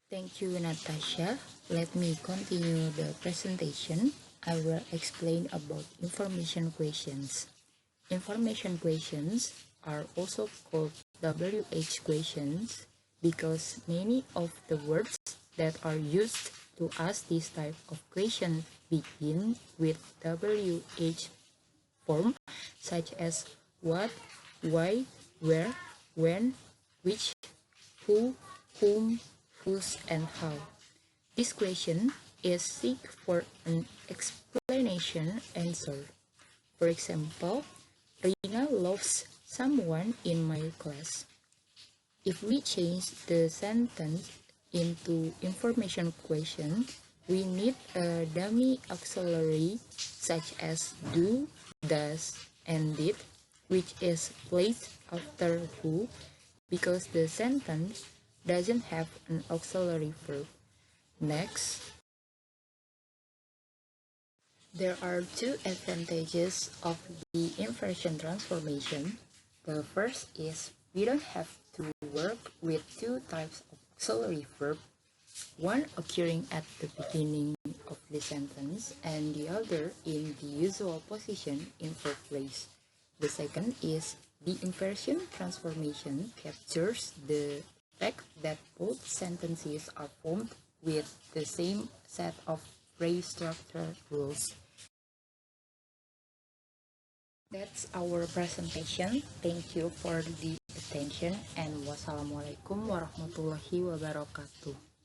Thank you, Natasha. Let me continue the presentation. I will explain about information questions. Information questions are also called WH questions because many of the words that are used to ask this type of question begin with WH form, such as what, why, where, when, which, who, whom, whose, and how. This question is seek for an explanation answer. For example, Rina loves someone in my class. If we change the sentence into information question, we need a dummy auxiliary such as do, does, and did, which is placed after who because the sentence doesn't have an auxiliary verb. Next, there are two advantages of the inversion transformation. The first is we don't have to work with two types of auxiliary verb, one occurring at the beginning of the sentence and the other in the usual position in verb phrase. The second is the inversion transformation captures the fact that both sentences are formed with the same set of phrase structure rules. That's our presentation. Thank you for the attention and wassalamualaikum warahmatullahi wabarakatuh.